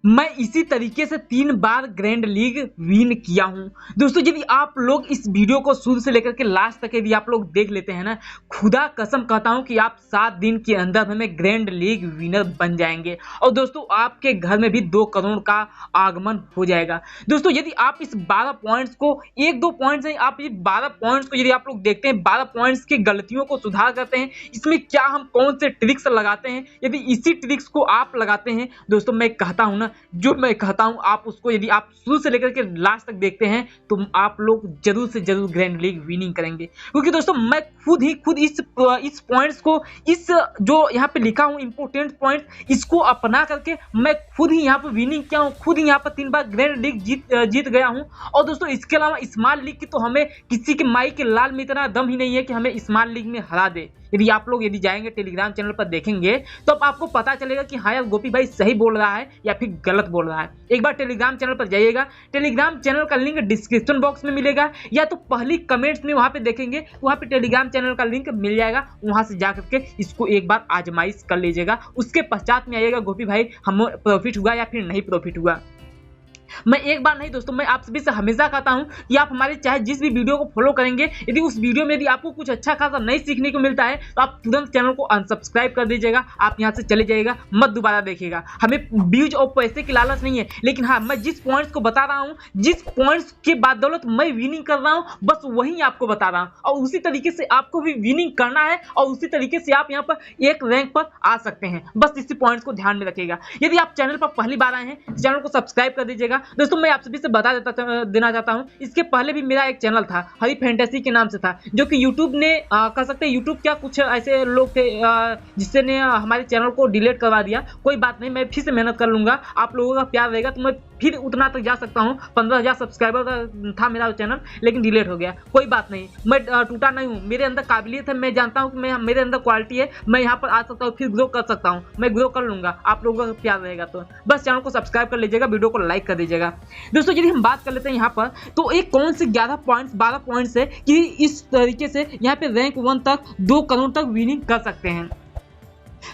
मैं इसी तरीके से 3 बार ग्रैंड लीग विन किया हूं। दोस्तों यदि आप लोग इस वीडियो को शुरू से लेकर के लास्ट तक यदि आप लोग देख लेते हैं ना, खुदा कसम कहता हूं कि आप 7 दिन के अंदर में ग्रैंड लीग विनर बन जाएंगे और दोस्तों आपके घर में भी 2 करोड़ का आगमन हो जाएगा। दोस्तों यदि आप इस 12 पॉइंट्स को 1-2 पॉइंट्स नहीं, आप ये 12 पॉइंट्स को यदि आप लोग देखते हैं, 12 पॉइंट्स की गलतियों को सुधार करते हैं, इसमें क्या हम कौन से ट्रिक्स लगाते हैं, यदि इसी ट्रिक्स को आप लगाते हैं दोस्तों, मैं कहता हूं ना, जो मैं कहता हूं आप उसको यदि आप शुरू से लेकर के लास्ट तक देखते हैं तो आप लोग जरूर से जरूर ग्रैंड लीग विनिंग करेंगे। क्योंकि दोस्तों मैं खुद इस पॉइंट्स को, इस जो यहाँ पे लिखा हूं इंपोर्टेंट पॉइंट, इसको अपना करके मैं खुद ही यहाँ पे विनिंग किया हूं, खुद ही यहाँ पर 3 बार ग्रैंड लीग जीत गया हूं। और दोस्तों इसके अलावा स्मॉल लीग की तो हमें किसी के माई के लाल में इतना दम ही नहीं है कि हमें स्मॉल लीग में हरा दे। यदि आप लोग यदि जाएंगे टेलीग्राम चैनल पर देखेंगे तो अब आपको पता चलेगा कि हाँ यार गोपी भाई सही बोल रहा है या फिर गलत बोल रहा है। एक बार टेलीग्राम चैनल पर जाइएगा, टेलीग्राम चैनल का लिंक डिस्क्रिप्शन बॉक्स में मिलेगा या तो पहली कमेंट्स में वहां पे देखेंगे, वहां पे टेलीग्राम चैनल का लिंक मिल जाएगा, वहां से जाकर के इसको एक बार आजमाइश कर लीजिएगा। उसके पश्चात में आइएगा गोपी भाई हम प्रॉफिट हुआ या फिर नहीं प्रॉफिट हुआ। मैं एक बार नहीं दोस्तों, मैं आप सभी से हमेशा कहता हूं कि आप हमारे चाहे जिस भी वीडियो को फॉलो करेंगे, यदि उस वीडियो में यदि आपको कुछ अच्छा खासा नहीं सीखने को मिलता है तो आप तुरंत चैनल को अनसब्सक्राइब कर दीजिएगा, आप यहां से चले जाइएगा, मत दोबारा देखिएगा। हमें व्यूज और पैसे की लालच नहीं है, लेकिन हाँ मैं जिस पॉइंट्स को बता रहा हूं, जिस पॉइंट्स के बदौलत मैं विनिंग कर रहा हूं, बस वही आपको बता रहा हूं और उसी तरीके से आपको भी विनिंग करना है और उसी तरीके से आप यहाँ पर एक रैंक पर आ सकते हैं। बस इसी पॉइंट्स को ध्यान में रखिएगा। यदि आप चैनल पर पहली बार आए हैं तो चैनल को सब्सक्राइब कर दीजिएगा। दोस्तों मैं आप सभी से बता देना चाहता हूं, इसके पहले भी मेरा एक चैनल था हरी फैंटेसी के नाम से था, जो कि यूट्यूब ने कह सकते हैं यूट्यूब क्या कुछ ऐसे लोग थे जिससे ने हमारे चैनल को डिलीट करवा दिया। कोई बात नहीं, मैं फिर से मेहनत कर लूंगा, आप लोगों का प्यार रहेगा तो मैं फिर उतना तक जा सकता हूं। 15,000 सब्सक्राइबर था मेरा चैनल, लेकिन डिलीट हो गया। कोई बात नहीं, मैं टूटा नहीं हूं, मेरे अंदर काबिलियत है, मैं जानता हूं कि मेरे अंदर क्वालिटी है, मैं यहां पर आ सकता हूं, फिर ग्रो कर सकता हूं, मैं ग्रो कर लूंगा। आप लोगों का प्यार रहेगा तो बस चैनल को सब्सक्राइब कर लीजिएगा, वीडियो को लाइक कर दीजिएगा। दोस्तों यदि हम बात कर लेते हैं यहाँ पर, तो एक कौन से 12 पॉइंट्स है कि इस तरीके से यहाँ पे रैंक 1 तक 2 करोड़ तक विनिंग कर सकते हैं।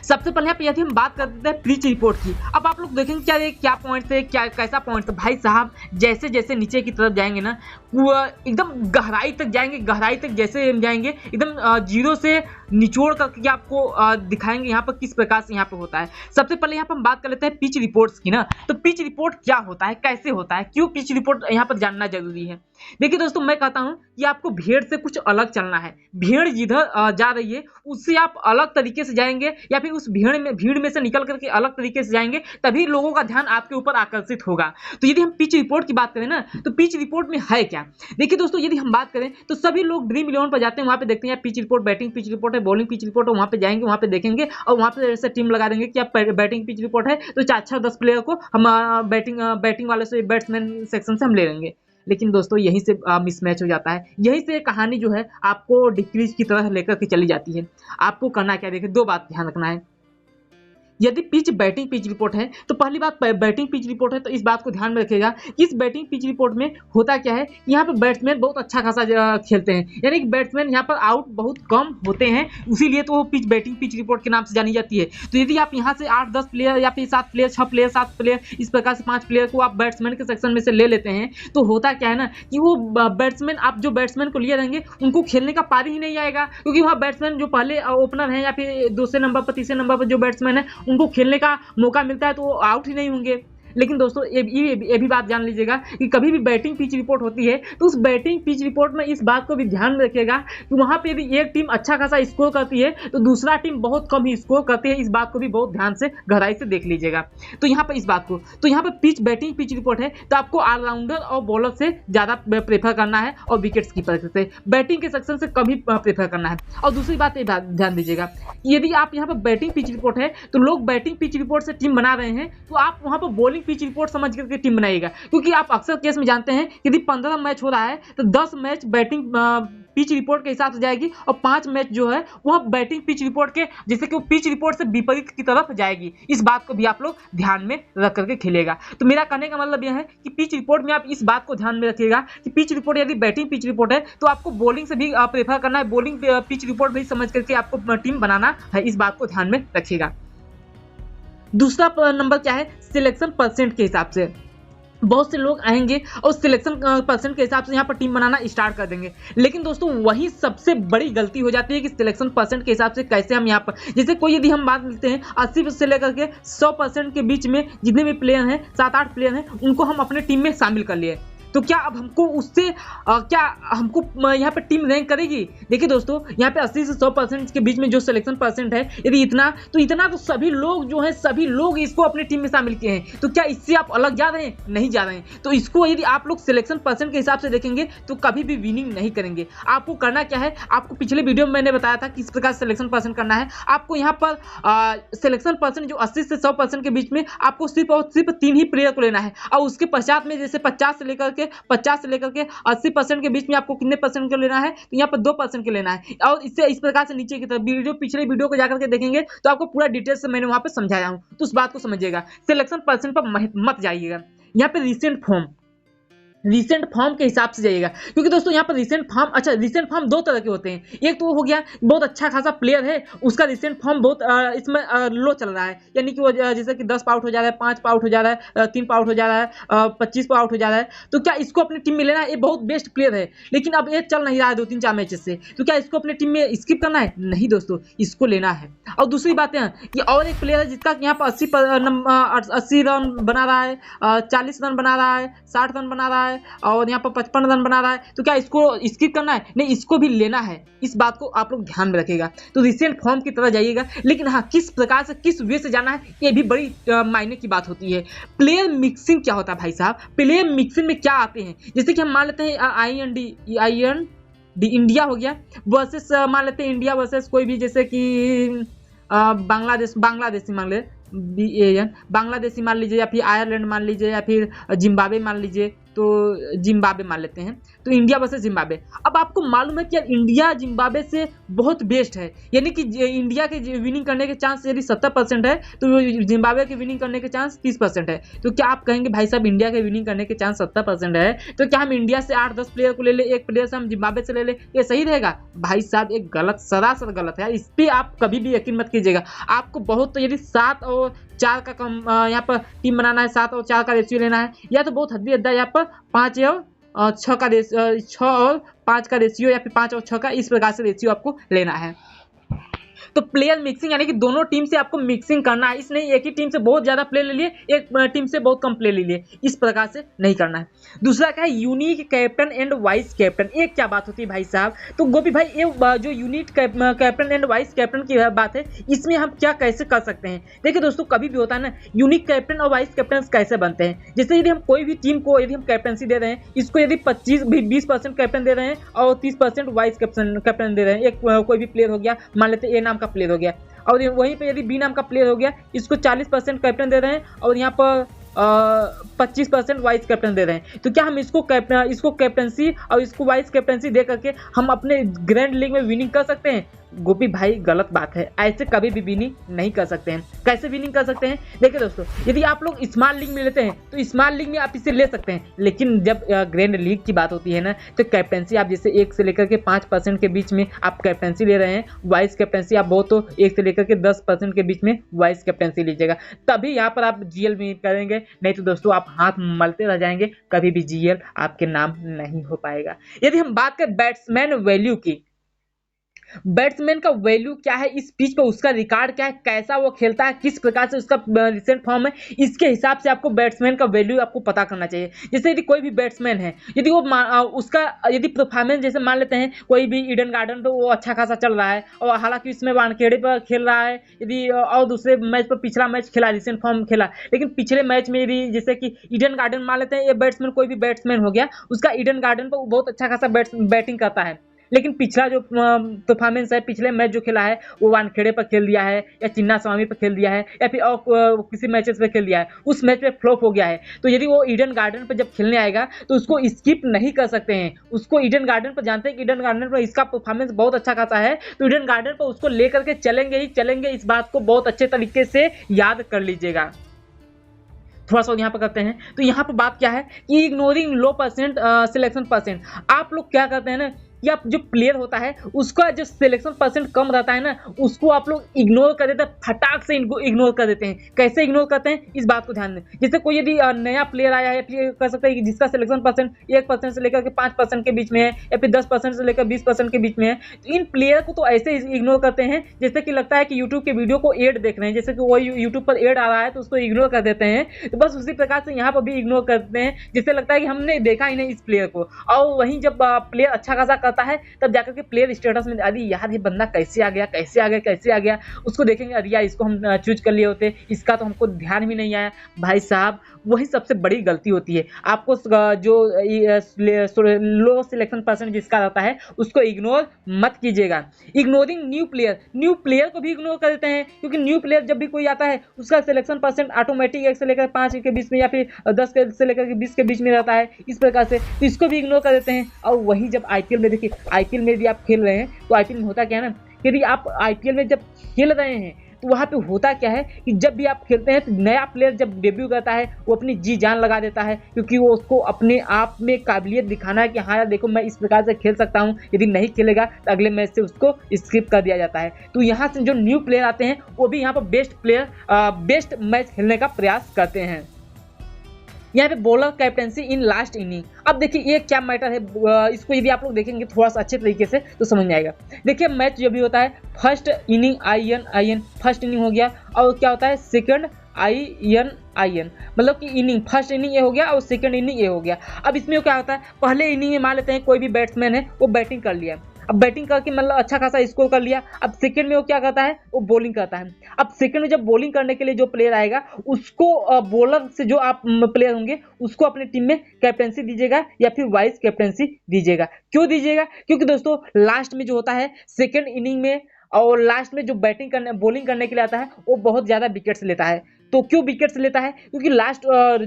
सबसे पहले यदि हम बात करते हैं पिच रिपोर्ट की, अब आप लोग देखेंगे क्या पॉइंट्स है, क्या कैसा पॉइंट्स है। भाई साहब जैसे जैसे नीचे की तरफ जाएंगे ना, एकदम गहराई तक जाएंगे, गहराई तक जैसे जाएंगे एकदम जीरो से निचोड़ करके आपको दिखाएंगे यहाँ पर किस प्रकार से यहाँ पे होता है। सबसे पहले यहाँ पर हम बात कर लेते हैं पिच रिपोर्ट्स की ना, तो पिच रिपोर्ट क्या होता है, कैसे होता है, क्यों पिच रिपोर्ट यहाँ पर जानना जरूरी है। देखिए दोस्तों मैं कहता हूँ कि आपको भीड़ से कुछ अलग चलना है, भीड़ जिधर जा रही है उससे आप अलग तरीके से जाएंगे या फिर उस भीड़ में से निकल करके अलग तरीके से जाएंगे, तभी लोगों का ध्यान आपके ऊपर आकर्षित होगा। तो यदि हम पिच रिपोर्ट की बात करें ना, तो पिच रिपोर्ट में है क्या। देखिए दोस्तों यदि हम बात करें तो सभी लोग ड्रीम 11 पर जाते हैं, वहां पे देखते हैं pitch report, batting pitch report है, बॉलिंग पिच रिपोर्ट है, वहां पे जाएंगे, वहां पे देखेंगे और वहां पे जैसे टीम लगा देंगे कि आप बैटिंग पिच रिपोर्ट है तो अच्छा 10 प्लेयर को हम बैटिंग वाले से, बैट्समैन सेक्शन से हम ले लेंगे। लेकिन दोस्तों यहीं से मिसमैच हो जाता है, यहीं से कहानी जो है आपको डिक्रीज की तरह लेकर के चली जाती है। आपको करना क्या, देखिए 2 बात ध्यान रखना है। यदि पिच बैटिंग पिच रिपोर्ट है तो पहली बात बैटिंग पिच रिपोर्ट है तो इस बात को ध्यान में रखिएगा कि इस बैटिंग पिच रिपोर्ट में होता क्या है, यहाँ पर बैट्समैन बहुत अच्छा खासा खेलते हैं, यानी कि बैट्समैन यहाँ पर आउट बहुत कम होते हैं, इसीलिए तो वो पिच बैटिंग पिच रिपोर्ट के नाम से जानी जाती है। तो यदि आप यहाँ से 8-10 प्लेयर या फिर 7 प्लेयर 6 प्लेयर 7 प्लेयर इस प्रकार से 5 प्लेयर को आप बैट्समैन के सेक्शन में से ले लेते हैं, तो होता क्या है ना कि वो बैट्समैन, आप जो बैट्समैन को लिए रहेंगे उनको खेलने का पारी ही नहीं आएगा, क्योंकि वहाँ बैट्समैन जो पहले ओपनर है या फिर दूसरे नंबर पर तीसरे नंबर पर जो बैट्समैन है उनको खेलने का मौका मिलता है तो वो आउट ही नहीं होंगे। लेकिन दोस्तों ये भी बात जान लीजिएगा कि कभी भी बैटिंग पिच रिपोर्ट होती है तो उस बैटिंग पिच रिपोर्ट में इस बात को भी ध्यान में रखिएगा कि वहां पे यदि एक टीम अच्छा खासा स्कोर करती है तो दूसरा टीम बहुत कम ही स्कोर करती है, इस बात को भी बहुत ध्यान से गहराई से देख लीजिएगा। तो यहाँ पर इस बात को, तो यहाँ पर पिच बैटिंग पिच रिपोर्ट है तो आपको ऑलराउंडर और बॉलर से ज़्यादा प्रेफर करना है और विकेट्स कीपर से, बैटिंग के सेक्शन से कम ही प्रेफर करना है। और दूसरी बात ध्यान दीजिएगा, यदि आप यहाँ पर बैटिंग पिच रिपोर्ट है तो लोग बैटिंग पिच रिपोर्ट से टीम बना रहे हैं तो आप वहाँ पर बॉलिंग पिच रिपोर्ट समझ करके टीम बनाइएगा, क्योंकि आप अक्सर केस में जानते हैं कि यदि 15 मैच हो रहा है तो 10 मैच बैटिंग पिच रिपोर्ट के हिसाब से जाएगी और 5 मैच जो है वह बैटिंग पिच रिपोर्ट के, जैसे कि वो पिच रिपोर्ट से विपरीत की तरफ जाएगी। इस बात को भी आप लोग ध्यान में रख करके खेलेगा। तो मेरा कहने का मतलब यह है कि पिच रिपोर्ट में आप इस बात को ध्यान में रखिएगा कि पिच रिपोर्ट यदि बैटिंग पिच रिपोर्ट है तो आपको बॉलिंग से भी प्रेफर करना है, बॉलिंग पिच रिपोर्ट भी समझ करके आपको टीम बनाना है, इस बात को ध्यान में रखिएगा। दूसरा नंबर क्या है, सिलेक्शन परसेंट के हिसाब से। बहुत से लोग आएंगे और सिलेक्शन परसेंट के हिसाब से यहाँ पर टीम बनाना स्टार्ट कर देंगे, लेकिन दोस्तों वही सबसे बड़ी गलती हो जाती है कि सिलेक्शन परसेंट के हिसाब से कैसे हम यहाँ पर, जैसे कोई यदि हम बात लेते हैं 80 से लेकर के 100% के बीच में जितने भी प्लेयर हैं, 7-8 प्लेयर हैं, उनको हम अपने टीम में शामिल कर लिए, तो क्या अब हमको उससे क्या हमको यहाँ पे टीम रैंक करेगी? देखिए दोस्तों, यहाँ पे 80 से 100% के बीच में जो सिलेक्शन परसेंट है, यदि इतना तो सभी लोग जो हैं, सभी लोग इसको अपनी टीम में शामिल किए हैं, तो क्या इससे आप अलग जा रहे हैं? नहीं जा रहे हैं। तो इसको यदि आप लोग सिलेक्शन परसेंट के हिसाब से देखेंगे तो कभी भी विनिंग नहीं करेंगे। आपको करना क्या है, आपको पिछले वीडियो में मैंने बताया था किस प्रकार सिलेक्शन परसेंट करना है। आपको यहाँ पर सिलेक्शन परसेंट जो 80 से 100% के बीच में आपको सिर्फ और सिर्फ 3 ही प्लेयर को लेना है, और उसके पश्चात में जैसे 50 से लेकर के 80% के बीच में आपको कितने परसेंट का लेना है, तो यहाँ पर 2% के लेना है। और इससे इस प्रकार से नीचे की तरफ पिछले वीडियो को जाकर के देखेंगे तो आपको पूरा डिटेल से मैंने वहां पर समझाया हूं, तो उस बात को समझिएगा। सिलेक्शन परसेंट पर मत जाइएगा, यहाँ पे रिसेंट फॉर्म के हिसाब से जाइएगा, क्योंकि दोस्तों यहाँ पर रिसेंट फॉर्म 2 तरह के होते हैं। एक तो हो गया बहुत अच्छा खासा प्लेयर है, उसका रिसेंट फॉर्म बहुत इसमें लो चल रहा है, यानी कि वो जैसे कि 10 आउट हो जा रहा है, 5 आउट हो जा रहा है, 3 आउट हो जा रहा है, 25 आउट हो जा रहा है, तो क्या इसको अपनी टीम में लेना है? ये बहुत बेस्ट प्लेयर है, लेकिन अब ये चल नहीं रहा है 2-3-4 मैचेस से, तो क्या इसको अपनी टीम में स्किप करना है? नहीं दोस्तों, इसको लेना है। और दूसरी बात है कि और एक प्लेयर है जिसका यहाँ पर 80 रन बना रहा है, 40 रन बना रहा है, 60 रन बना रहा है और यहाँ पर 55 रन बना रहा है, तो क्या इसको स्किप करना है? नहीं, इसको भी लेना है। इस बात को आप लोग ध्यान में रखिएगा। तो रिसेंट फॉर्म की तरह जाइएगा, लेकिन हाँ, किस प्रकार से किस वे से जाना है, ये भी बड़ी मायने की बात होती है। प्लेयर मिक्सिंग क्या होता है भाई साहब? प्लेयर मिक्सिंग में क्या आते हैं, जैसे कि हम मान लेते हैं IND इंडिया हो गया वर्सेस, मान लेते हैं इंडिया वर्सेस कोई भी, जैसे कि बांग्लादेशी मान ले, बांग्लादेशी मान लीजिए, या फिर आयरलैंड मान लीजिए, या फिर जिम्बाब्वे मान लीजिए, तो जिम्बाब्वे मान लेते हैं, तो इंडिया वर्सेस जिम्बाब्वे। अब आपको मालूम है कि इंडिया जिम्बाब्वे से बहुत बेस्ट है, यानी कि इंडिया के विनिंग करने के चांस यदि 70% है, तो जिम्बाब्वे के विनिंग करने के चांस 30% है। तो क्या आप कहेंगे भाई साहब इंडिया के विनिंग करने के चांस 70% है, तो क्या हम इंडिया से 8-10 प्लेयर को ले ले, एक प्लेयर से हम जिम्बाब्वे से ले ले, ये सही रहेगा? भाई साहब एक गलत, सरासर गलत है। इस पर आप कभी भी यकीन मत कीजिएगा। आपको बहुत, तो यदि 7 और 4 का कम यहाँ पर टीम बनाना है, 7 और 4 का रेशियो लेना है, या तो बहुत हद्दी अद्दा यहाँ पर 5 और 6 का 6 और 5 का रेशियो, या फिर 5 और 6 का, इस प्रकार से रेशियो आपको लेना है। तो प्लेयर मिक्सिंग यानी कि दोनों टीम से आपको मिक्सिंग करना है, इस नहीं एक ही टीम से बहुत ज्यादा प्ले ले लिए, एक टीम से बहुत कम प्ले ले लिए, इस प्रकार से नहीं करना है। दूसरा क्या है, unique captain and vice captain. एक क्या बात होती है भाई साहब, तो गोपी भाई ये जो unique captain and vice captain की बात है, इसमें हम क्या कैसे कर सकते हैं? देखिए दोस्तों, कभी भी होता है ना, यूनिक कैप्टन और वाइस कैप्टन कैसे बनते हैं। जैसे यदि हम कोई भी टीम को यदि हम कैप्टनसी दे रहे हैं, इसको यदि 20% कैप्टन दे रहे हैं और 30% वाइस कैप्टन दे रहे हैं, एक कोई भी प्लेयर हो गया, मान लेते ए नाम का प्लेयर हो गया, और वहीं पे यदि बी नाम का प्लेयर हो गया, इसको 40% कैप्टन दे रहे हैं और यहाँ पर 25% वाइस कैप्टन दे रहे हैं, तो क्या हम इसको कैप्टनसी और इसको वाइस कैप्टनसी दे करके हम अपने ग्रैंड लीग में विनिंग कर सकते हैं? गोपी भाई गलत बात है, ऐसे कभी भी विनिंग नहीं कर सकते हैं। कैसे विनिंग कर सकते हैं? देखिए दोस्तों, यदि आप लोग स्मॉल लीग में लेते हैं तो स्मॉल लीग में आप इसे ले सकते हैं, लेकिन जब ग्रैंड लीग की बात होती है ना, तो कैप्टनसी आप जैसे 1 से लेकर के 5% के बीच में आप कैप्टनसी ले रहे हैं, वाइस कैप्टनसी आप बहुत तो 1 से लेकर के 10% के बीच में वाइस कैप्टनसी लीजिएगा, तभी यहाँ पर आप GL विन करेंगे। नहीं तो दोस्तों आप हाथ मलते रह जाएंगे, कभी भी GL आपके नाम नहीं हो पाएगा। यदि हम बात करें बैट्समैन वैल्यू की, बैट्समैन का वैल्यू क्या है इस पिच पर, उसका रिकॉर्ड क्या है, कैसा वो खेलता है, किस प्रकार से उसका रिसेंट फॉर्म है, इसके हिसाब से आपको बैट्समैन का वैल्यू आपको पता करना चाहिए। जैसे यदि कोई भी बैट्समैन है, यदि वो उसका यदि परफॉर्मेंस, जैसे मान लेते हैं कोई भी ईडन गार्डन पे वो अच्छा खासा चल रहा है, और हालांकि इसमें वानखेड़े पर खेल रहा है, यदि और दूसरे मैच पर पिछला मैच खेला, रिसेंट फॉर्म खेला, लेकिन पिछले मैच में यदि जैसे कि ईडन गार्डन मान लेते हैं, ये बैट्समैन कोई भी बैट्समैन हो गया, उसका ईडन गार्डन पर बहुत अच्छा खासा बैटिंग करता है, लेकिन पिछला जो परफॉर्मेंस है, पिछले मैच जो खेला है, वो वानखेड़े पर खेल दिया है, या चिन्ना स्वामी पर खेल दिया है, या फिर और किसी मैचेस पे खेल दिया है, उस मैच पे फ्लॉप हो गया है, तो यदि वो ईडन गार्डन पर जब खेलने आएगा तो उसको स्किप नहीं कर सकते हैं। उसको ईडन गार्डन पर, जानते हैं कि ईडन गार्डन पर इसका परफॉर्मेंस बहुत अच्छा खासा है, तो ईडन गार्डन पर उसको लेकर के चलेंगे ही चलेंगे, इस बात को बहुत अच्छे तरीके से याद कर लीजिएगा। थोड़ा सा यहाँ पर करते हैं, तो यहाँ पर बात क्या है कि इग्नोरिंग लो परसेंट सिलेक्शन परसेंट। आप लोग क्या करते हैं ना या जो प्लेयर होता है उसका जो सिलेक्शन परसेंट कम रहता है ना, उसको आप लोग इग्नोर कर देते हैं, फटाक से इनको इग्नोर कर देते हैं। कैसे इग्नोर करते हैं इस बात को ध्यान दें। जैसे कोई यदि नया प्लेयर आया है, फिर कर सकते हैं कि जिसका सिलेक्शन परसेंट 1% से लेकर के 5% के बीच में है, या फिर 10% से लेकर 20% के बीच में है, तो इन प्लेयर को तो ऐसे इग्नोर करते हैं जैसे कि लगता है कि यूट्यूब के वीडियो को एड देख रहे हैं, जैसे कि वो यूट्यूब पर एड आ रहा है तो उसको इग्नोर कर देते हैं। तो बस उसी प्रकार से यहाँ पर भी इग्नोर करते हैं, जिससे लगता है कि हमने देखा ही नहीं इस प्लेयर को। और वहीं जब प्लेयर अच्छा खासा करता है तब जाकर के प्लेयर स्टेटस में अरे यार ये बंदा कैसे आ गया, कैसे आ गया, कैसे आ गया, उसको देखेंगे अरे यार इसको हम चूज कर लिए होते, इसका तो हमको ध्यान भी नहीं आया। भाई साहब वही सबसे बड़ी गलती होती है। आपको जो लो सिलेक्शन परसेंट जिसका रहता है उसको इग्नोर मत कीजिएगा। इग्नोरिंग न्यू प्लेयर को भी इग्नोर कर देते हैं, क्योंकि न्यू प्लेयर जब भी कोई आता है उसका सिलेक्शन परसेंट ऑटोमेटिक 1 से लेकर 5 के बीच में या फिर 10 से लेकर 20 के बीच में रहता है, इस प्रकार से, तो इसको भी इग्नोर कर देते हैं। और वही जब आईपीएल में देखिए, आईपीएल में यदि आप खेल रहे हैं तो आईपीएल में होता क्या है ना, यदि आप आईपीएल में जब खेल रहे हैं तो वहाँ पे होता क्या है कि जब भी आप खेलते हैं तो नया प्लेयर जब डेब्यू करता है वो अपनी जी जान लगा देता है, क्योंकि वो उसको अपने आप में काबिलियत दिखाना है कि हाँ यार देखो मैं इस प्रकार से खेल सकता हूँ। यदि नहीं खेलेगा तो अगले मैच से उसको स्किप कर दिया जाता है। तो यहाँ से जो न्यू प्लेयर आते हैं वो भी यहाँ पर बेस्ट मैच खेलने का प्रयास करते हैं। यहाँ पे bowler captaincy in last inning, अब देखिए ये क्या मैटर है, इसको यदि आप लोग देखेंगे थोड़ा सा अच्छे तरीके से तो समझ में आएगा। देखिए मैच जो भी होता है first inning I N first inning हो गया, और क्या होता है सेकंड आई एन, मतलब कि इनिंग फर्स्ट इनिंग ये हो गया और सेकंड इनिंग ये हो गया। अब इसमें क्या होता है, पहले इनिंग में मान लेते हैं कोई भी बैट्समैन है वो बैटिंग कर लिया, अब बैटिंग करके मतलब अच्छा खासा स्कोर कर लिया। अब सेकंड में वो क्या करता है, वो बॉलिंग करता है। अब सेकंड में जब बॉलिंग करने के लिए जो प्लेयर आएगा उसको बॉलर से जो आप प्लेयर होंगे उसको अपनी टीम में कैप्टेंसी दीजिएगा या फिर वाइस कैप्टेंसी दीजिएगा। क्यों दीजिएगा, क्योंकि दोस्तों लास्ट में जो होता है सेकंड इनिंग में और लास्ट में जो बॉलिंग करने के लिए आता है वो बहुत ज़्यादा विकेट्स लेता है। तो क्यों विकेट्स लेता है, क्योंकि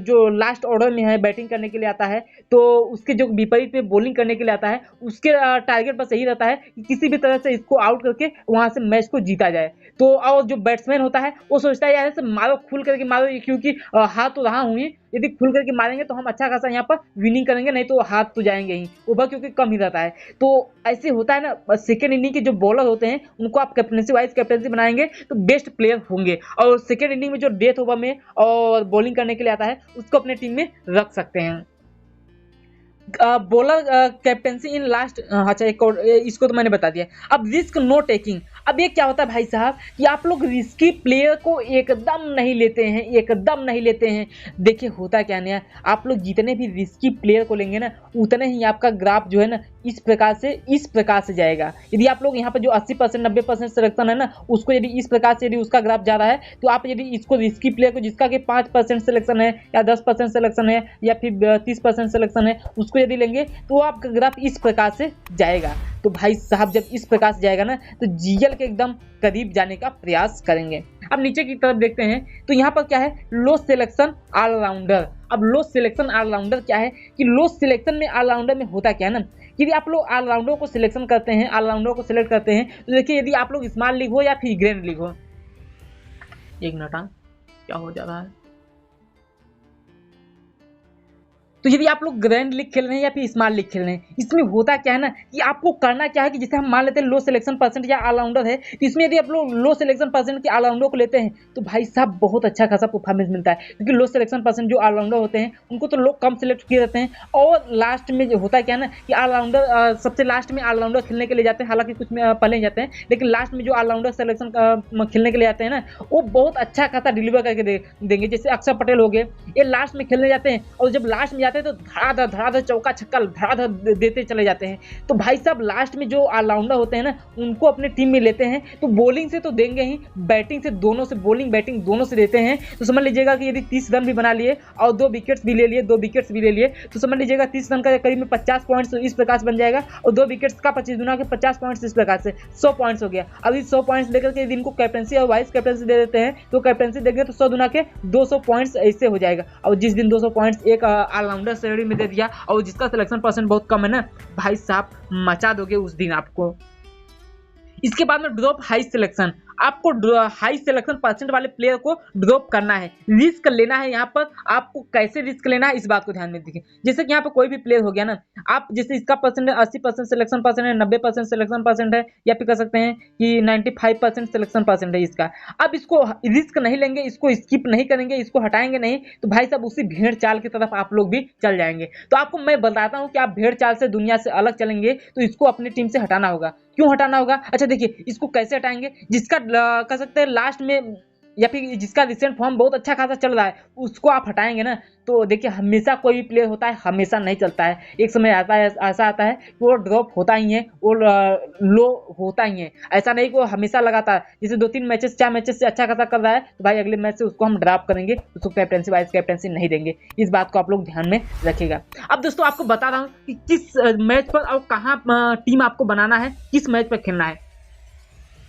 जो लास्ट ऑर्डर में है बैटिंग करने के लिए आता है, तो उसके जो विपरीत में बॉलिंग करने के लिए आता है उसके टारगेट बस यही रहता है कि किसी भी तरह से इसको आउट करके वहां से मैच को जीता जाए। तो और जो बैट्समैन होता है वो सोचता है यार से मारो, खुल करके मारो, क्योंकि हाथ तो रहा हुई, यदि खुल करके मारेंगे तो हम अच्छा खासा यहाँ पर विनिंग करेंगे, नहीं तो हाथ तो जाएंगे ही, ओवर क्योंकि कम ही रहता है। तो ऐसे होता है ना, सेकेंड इनिंग के जो बॉलर होते हैं उनको आप कैप्टेंसी वाइस कैप्टेंसी बनाएंगे तो बेस्ट प्लेयर होंगे, और सेकेंड इनिंग में जो डेथ ओवर में और बॉलिंग करने के लिए आता है उसको अपने टीम में रख सकते हैं। बॉलर कैप्टेंसी इन लास्ट, अच्छा एक और इसको तो मैंने बता दिया। अब रिस्क नो टेकिंग, अब ये क्या होता है भाई साहब कि आप लोग रिस्की प्लेयर को एकदम नहीं लेते हैं, एकदम नहीं लेते हैं। देखिए होता क्या है, आप लोग जितने भी रिस्की प्लेयर को लेंगे ना उतने ही आपका ग्राफ जो है ना इस प्रकार से जाएगा। यदि आप लोग यहाँ पर जो 80% 90% सिलेक्शन है ना उसको यदि इस प्रकार से यदि उसका ग्राफ जा रहा है, तो आप यदि इसको रिस्की प्लेयर को जिसका कि 5% सिलेक्शन है या 10% सिलेक्शन है या फिर 30% सिलेक्शन है उसको यदि लेंगे तो आपका ग्राफ इस प्रकार से जाएगा। तो भाई साहब जब इस प्रकार से जाएगा ना तो जीएल के एकदम करीब जाने का प्रयास करेंगे। अब नीचे की तरफ देखते हैं तो यहाँ पर क्या है, लो सिलेक्शन ऑलराउंडर। अब लो सिलेक्शन ऑलराउंडर क्या है कि लो सिलेक्शन में ऑलराउंडर में होता क्या है ना, यदि आप लोग ऑलराउंडर को सिलेक्शन करते हैं, ऑलराउंडर को सिलेक्ट करते हैं तो देखिए यदि आप लोग स्मॉल लीग हो या फिर ग्रैंड लीग हो, एक मिनट क्या हो जा रहा है, तो यदि आप लोग ग्रैंड लीग खेल रहे हैं या फिर स्मॉल लीग खेल रहे हैं, इसमें होता क्या है ना कि आपको करना क्या है कि जैसे हम मान लेते हैं लो सिलेक्शन परसेंट या ऑलराउंडर है, तो इसमें यदि आप लोग लो सिलेक्शन परसेंट के ऑलराउंडर को लेते हैं तो भाई साहब बहुत अच्छा खासा परफॉर्मेंस मिलता है, क्योंकि लो सिलेक्शन परसेंट जो ऑलराउंडर होते हैं उनको तो लोग कम सिलेक्ट किए जाते हैं। और लास्ट में जो होता क्या है ना कि ऑलराउंडर सबसे लास्ट में ऑलराउंडर खेलने के लिए जाते हैं, हालांकि कुछ में पहले ही जाते हैं, लेकिन लास्ट में जो ऑलराउंडर सिलेक्शन खेलने के लिए आते हैं ना वो बहुत अच्छा खासा डिलीवर करके देंगे। जैसे अक्षर पटेल हो गए, ये लास्ट में खेलने जाते हैं और जब लास्ट में जाते हैं तो धड़ाधड़ चौका छक्का धड़ाधड़ देते चले जाते हैं। तो भाई साहब लास्ट में जो ऑलराउंडर होते हैं ना उनको अपने टीम में लेते हैं तो बॉलिंग से तो देंगे ही, बैटिंग से दोनों से, बॉलिंग बैटिंग दोनों से देते हैं। तो समझ लीजिएगा कि यदि 30 रन भी बना लिए और 2 विकेट्स भी ले लिए तो समझ लीजिएगा 30 रन का करीब में 50 पॉइंट्स इस प्रकार से बन जाएगा, और 2 विकेट्स का 25 गुना के 50 पॉइंट्स इस प्रकार से 100 पॉइंट्स हो गया। अब इस 100 पॉइंट्स लेकर के यदि इनको कैप्टेंसी और वाइस कैप्टेंसी दे देते हैं तो कैप्टेंसी देंगे तो 100 गुना के 200 पॉइंट्स ऐसे हो जाएगा। और जिस दिन 200 पॉइंट्स एक ऑलराउंडर श्रेणी में दे दिया और जिसका सिलेक्शन परसेंट बहुत कम है ना, भाई साहब मचा दोगे उस दिन आपको। इसके बाद में ड्रॉप हाई सिलेक्शन। आपको हाई सिलेक्शन परसेंट वाले प्लेयर को ड्रॉप करना है, रिस्क लेना है। यहाँ पर आपको कैसे रिस्क लेना है इस बात को ध्यान में रखिए। जैसे कि यहाँ पर कोई भी प्लेयर हो गया ना, आप जैसे इसका परसेंट 80% सिलेक्शन परसेंट है, 90% सिलेक्शन परसेंट है, या फिर कह सकते हैं कि 95% सिलेक्शन परसेंट है इसका। अब इसको रिस्क नहीं लेंगे, इसको स्किप नहीं करेंगे, इसको हटाएंगे नहीं, तो भाई साहब उसी भेड़ चाल की तरफ आप लोग भी चल जाएंगे। तो आपको मैं बताता हूँ कि आप भेड़ चाल से दुनिया से अलग चलेंगे तो इसको अपनी टीम से हटाना होगा। क्यों हटाना होगा? अच्छा देखिए, इसको कैसे हटाएंगे, जिसका कह सकते हैं लास्ट में या फिर जिसका रिसेंट फॉर्म बहुत अच्छा खासा चल रहा है उसको आप हटाएंगे ना, तो देखिए हमेशा कोई भी प्लेयर होता है हमेशा नहीं चलता है, एक समय आता है ऐसा आता है कि वो ड्रॉप होता ही है, वो लो होता ही है, ऐसा नहीं कि वो हमेशा लगाता है। जैसे 2-3 मैचेस 4 मैचेस से अच्छा खासा कर रहा है तो भाई अगले मैच से उसको हम ड्रॉप करेंगे, उसको कैप्टनसी वाइस कैप्टनसी नहीं देंगे। इस बात को आप लोग ध्यान में रखिएगा। अब दोस्तों आपको बता रहा हूँ कि किस मैच पर और कहाँ टीम आपको बनाना है, किस मैच पर खेलना है।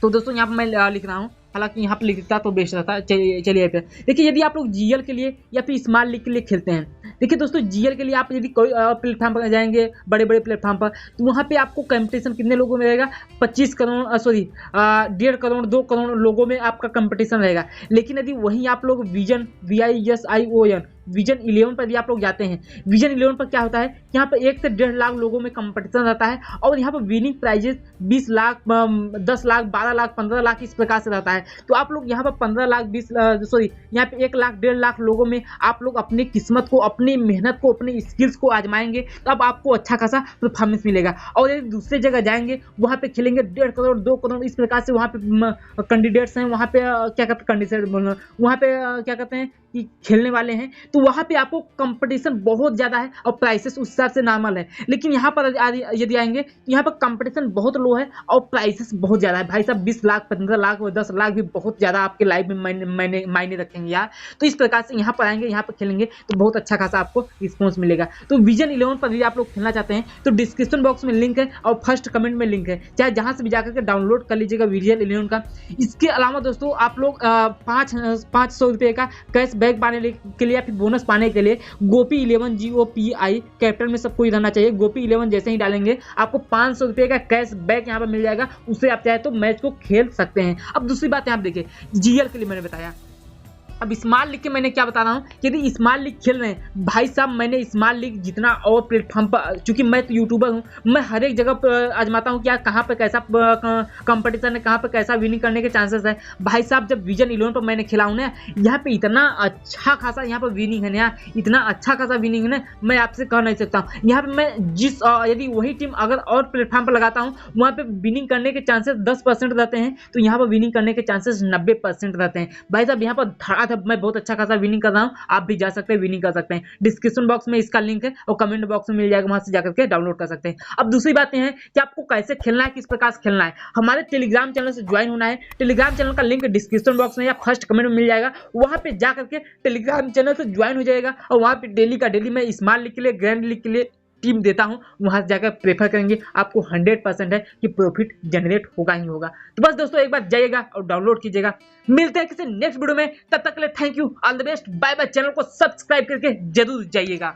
तो दोस्तों यहाँ पर मैं लिख रहा हूँ, हालांकि यहाँ पर लिखता तो बेस्ट रहता। चलिए पे देखिए, यदि आप लोग जीएल के लिए या फिर स्मॉल लीग के लिए खेलते हैं, देखिए दोस्तों जीएल के लिए आप यदि कोई प्लेटफॉर्म पर जाएंगे, बड़े बड़े प्लेटफॉर्म पर, तो वहाँ पे आपको कंपटीशन कितने लोगों में रहेगा? 25 करोड़ सॉरी 1.5 करोड़ 2 करोड़ लोगों में आपका कंपटीशन रहेगा। लेकिन यदि वहीं आप लोग विजन VISION विजन 11 पर भी आप लोग जाते हैं, विजन 11 पर क्या होता है, यहाँ पर 1 से 1.5 लाख लोगों में कंपटीशन रहता है और यहाँ पर विनिंग प्राइजेस 20 लाख 10 लाख 12 लाख 15 लाख इस प्रकार से रहता है। तो आप लोग यहाँ पर 15 लाख 20 सॉरी यहाँ पे 1 लाख 1.5 लाख लोगों में आप लोग अपनी किस्मत को, अपनी मेहनत को, अपनी स्किल्स को आजमाएंगे, तो अब आपको अच्छा खासा परफॉर्मेंस मिलेगा। और यदि दूसरे जगह जाएंगे वहाँ पे खेलेंगे 1.5 करोड़ 2 करोड़ इस प्रकार से, वहाँ पे कैंडिडेट्स हैं, वहाँ पे क्या कहते हैं कंडीशन बोलना, वहाँ पे क्या कहते हैं कि खेलने वाले हैं, तो वहाँ पे आपको कंपटीशन बहुत ज़्यादा है और प्राइसेस उस हिसाब से नॉर्मल है। लेकिन यहाँ पर यदि आएंगे तो यहाँ पर कंपटीशन बहुत लो है और प्राइसेस बहुत ज़्यादा है। भाई साहब 20 लाख 15 लाख और 10 लाख भी बहुत ज़्यादा आपके लाइफ में मायने रखेंगे यार। तो इस प्रकार से यहाँ पर आएंगे, यहाँ पर खेलेंगे तो बहुत अच्छा खासा आपको रिस्पॉन्स मिलेगा। तो विजन 11 पर भी आप लोग खेलना चाहते हैं तो डिस्क्रिप्शन बॉक्स में लिंक है और फर्स्ट कमेंट में लिंक है, चाहे जहाँ से भी जाकर के डाउनलोड कर लीजिएगा विजन 11 का। इसके अलावा दोस्तों आप लोग 500 रुपये का कैश बैक पाने के लिए या फिर बोनस पाने के लिए गोपी 11 GOPI कैपिटल में सबको ही रहना चाहिए। गोपी 11 जैसे ही डालेंगे आपको 500 रुपये का कैश बैक यहाँ पर मिल जाएगा, उससे आप चाहे तो मैच को खेल सकते हैं। अब दूसरी बात यहाँ देखिए, जीएल के लिए मैंने बताया, अब स्मॉल लीग के मैंने क्या बता रहा हूँ, यदि स्मॉल लीग खेल रहे हैं भाई साहब, मैंने स्मॉल लीग जितना और प्लेटफॉर्म पर, चूंकि मैं तो यूट्यूबर हूँ, मैं हर एक जगह पर आजमाता हूँ कि यार कहाँ पे कैसा कंपटीशन है, कहाँ पे कैसा विनिंग करने के चांसेस है। भाई साहब जब विजन 11 पर मैंने खेला हूँ ना, यहाँ पे इतना अच्छा खासा यहाँ पर विनिंग है ना, इतना अच्छा खासा विनिंग है ना, मैं आपसे कह नहीं सकता हूँ। यहाँ पे मैं जिस यदि वही टीम अगर और प्लेटफॉर्म पर लगाता हूँ, वहाँ पे विनिंग करने के चांसेस 10% रहते हैं, तो यहाँ पर विनिंग करने के चांसेस 90% रहते हैं। भाई साहब यहाँ पर मैं बहुत अच्छा खासा विनिंग कर रहा हूँ, आप भी जा सकते हैं, विनिंग कर सकते हैं। डिस्क्रिप्शन बॉक्स में इसका लिंक है और कमेंट बॉक्स में मिल जाएगा, वहां से जाकर के डाउनलोड कर सकते हैं। अब दूसरी बात यह है कि आपको कैसे खेलना है, किस प्रकार से खेलना है, हमारे टेलीग्राम चैनल से ज्वाइन होना है। टेलीग्राम चैनल का लिंक डिस्क्रिप्शन बॉक्स में या फर्स्ट कमेंट में मिल जाएगा, वहां पे जाकर के टेलीग्राम चैनल से ज्वाइन हो जाएगा और वहां पे डेली का डेली मैं स्मॉल लीग के लिए, ग्रैंड लीग के लिए टीम देता हूं, वहां से जाकर प्रेफर करेंगे, आपको 100% है कि प्रॉफिट जनरेट होगा ही होगा। तो बस दोस्तों एक बार जाइएगा और डाउनलोड कीजिएगा। मिलते हैं किसी नेक्स्ट वीडियो में, तब तक के लिए thank you, all the best, bye bye. Channel को सब्सक्राइब करके जरूर जाइएगा।